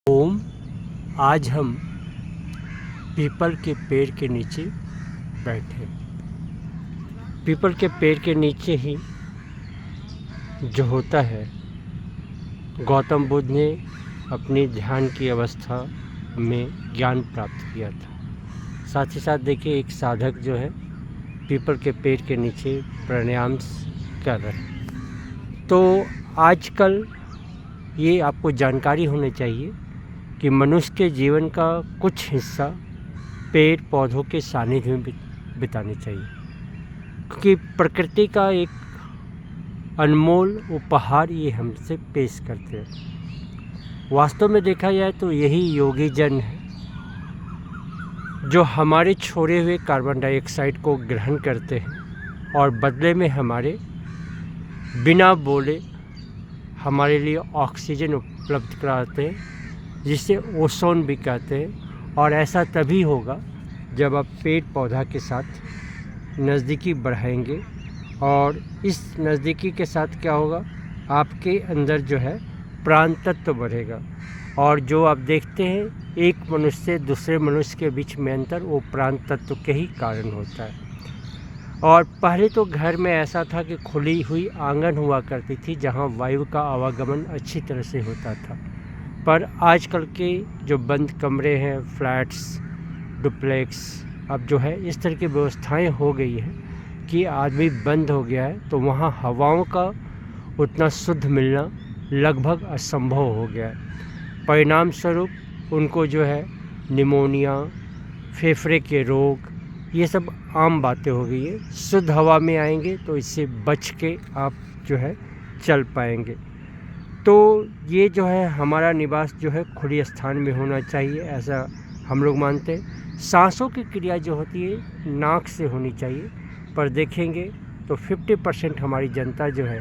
ओम। आज हम पीपल के पेड़ के नीचे बैठे। पीपल के पेड़ के नीचे ही जो होता है, गौतम बुद्ध ने अपनी ध्यान की अवस्था में ज्ञान प्राप्त किया था। साथ ही साथ देखिए, एक साधक जो है पीपल के पेड़ के नीचे प्राणायाम कर रहे हैं। तो आजकल ये आपको जानकारी होनी चाहिए कि मनुष्य के जीवन का कुछ हिस्सा पेड़ पौधों के सानिध्य में बितानी चाहिए, क्योंकि प्रकृति का एक अनमोल उपहार ये हमसे पेश करते हैं। वास्तव में देखा जाए तो यही योगी जन है जो हमारे छोड़े हुए कार्बन डाइऑक्साइड को ग्रहण करते हैं और बदले में हमारे बिना बोले हमारे लिए ऑक्सीजन उपलब्ध कराते हैं, जिसे ओजोन भी कहते हैं। और ऐसा तभी होगा जब आप पेड़ पौधा के साथ नज़दीकी बढ़ाएंगे, और इस नज़दीकी के साथ क्या होगा, आपके अंदर जो है प्राण तत्व बढ़ेगा। और जो आप देखते हैं एक मनुष्य से दूसरे मनुष्य के बीच में अंतर, वो प्राण तत्व के ही कारण होता है। और पहले तो घर में ऐसा था कि खुली हुई आंगन हुआ करती थी जहाँ वायु का आवागमन अच्छी तरह से होता था। पर आजकल के जो बंद कमरे हैं, फ्लैट्स, डुप्लेक्स, अब जो है इस तरह की व्यवस्थाएं हो गई हैं कि आदमी बंद हो गया है, तो वहाँ हवाओं का उतना शुद्ध मिलना लगभग असंभव हो गया है। परिणाम स्वरूप उनको जो है निमोनिया, फेफड़े के रोग, ये सब आम बातें हो गई है। शुद्ध हवा में आएंगे तो इससे बच के आप जो है चल पाएंगे। तो ये जो है हमारा निवास जो है खुली स्थान में होना चाहिए, ऐसा हम लोग मानते हैं। सांसों की क्रिया जो होती है नाक से होनी चाहिए, पर देखेंगे तो 50% हमारी जनता जो है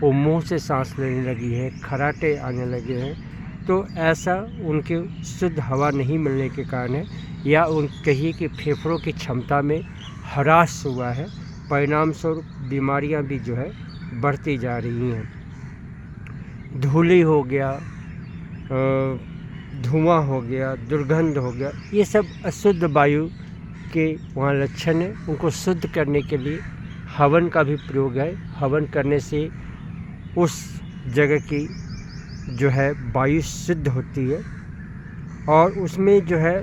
वो मुंह से सांस लेने लगी है, खराटे आने लगे हैं। तो ऐसा उनके शुद्ध हवा नहीं मिलने के कारण है, या उन कहिए कि फेफड़ों की क्षमता में ह्रास हुआ है। परिणाम स्वरूप बीमारियां भी जो है बढ़ती जा रही हैं। धूली हो गया, धुआं हो गया, दुर्गंध हो गया, ये सब अशुद्ध वायु के वहाँ लक्षण हैं। उनको शुद्ध करने के लिए हवन का भी प्रयोग है। हवन करने से उस जगह की जो है वायु शुद्ध होती है। और उसमें जो है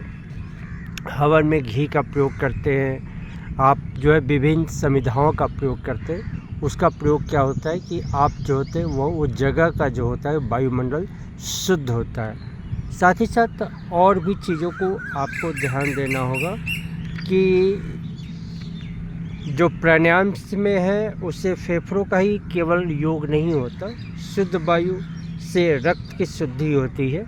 हवन में घी का प्रयोग करते हैं, आप जो है विभिन्न समिधाओं का प्रयोग करते हैं। उसका प्रयोग क्या होता है कि आप जो होते हैं वो जगह का जो होता है वायुमंडल शुद्ध होता है। साथ ही साथ और भी चीज़ों को आपको ध्यान देना होगा कि जो प्राणायाम में है उससे फेफड़ों का ही केवल योग नहीं होता, शुद्ध वायु से रक्त की शुद्धि होती है।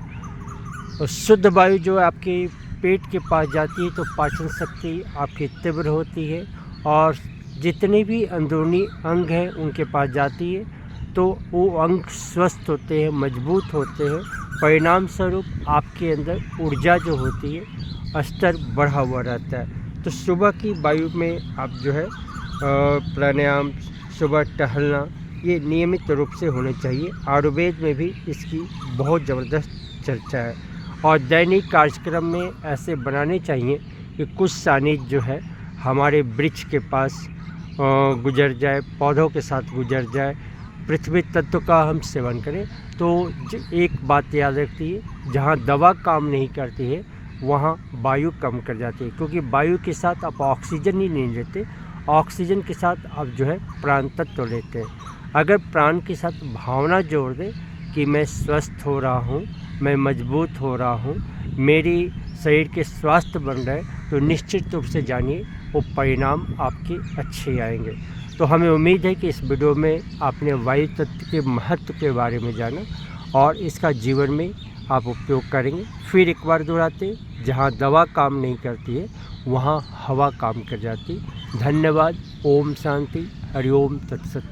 और शुद्ध वायु जो आपके पेट के पास जाती है तो पाचन शक्ति आपकी तीव्र होती है, और जितने भी अंदरूनी अंग हैं उनके पास जाती है तो वो अंग स्वस्थ होते हैं, मजबूत होते हैं। परिणाम स्वरूप आपके अंदर ऊर्जा जो होती है स्तर बढ़ा हुआ रहता है। तो सुबह की वायु में आप जो है प्राणायाम, सुबह टहलना, ये नियमित रूप से होने चाहिए। आयुर्वेद में भी इसकी बहुत ज़बरदस्त चर्चा है, और दैनिक कार्यक्रम में ऐसे बनाने चाहिए कि कुछ सानिध्य जो है हमारे वृक्ष के पास गुजर जाए, पौधों के साथ गुजर जाए, पृथ्वी तत्व का हम सेवन करें। तो एक बात याद रखिए, जहाँ दवा काम नहीं करती है वहाँ वायु कम कर जाती है, क्योंकि वायु के साथ आप ऑक्सीजन ही नहीं लेते, ऑक्सीजन के साथ आप जो है प्राण तत्व लेते हैं। अगर प्राण के साथ भावना जोड़ दें कि मैं स्वस्थ हो रहा हूँ, मैं मजबूत हो रहा हूँ, मेरी शरीर के स्वास्थ्य बन रहे, तो निश्चित रूप से जानिए वो परिणाम आपके अच्छे आएंगे। तो हमें उम्मीद है कि इस वीडियो में आपने वायु तत्व के महत्व के बारे में जाना और इसका जीवन में आप उपयोग करेंगे। फिर एक बार दोहराते, जहाँ दवा काम नहीं करती है वहाँ हवा काम कर जाती। धन्यवाद। ओम शांति। हरिओम तत्सत।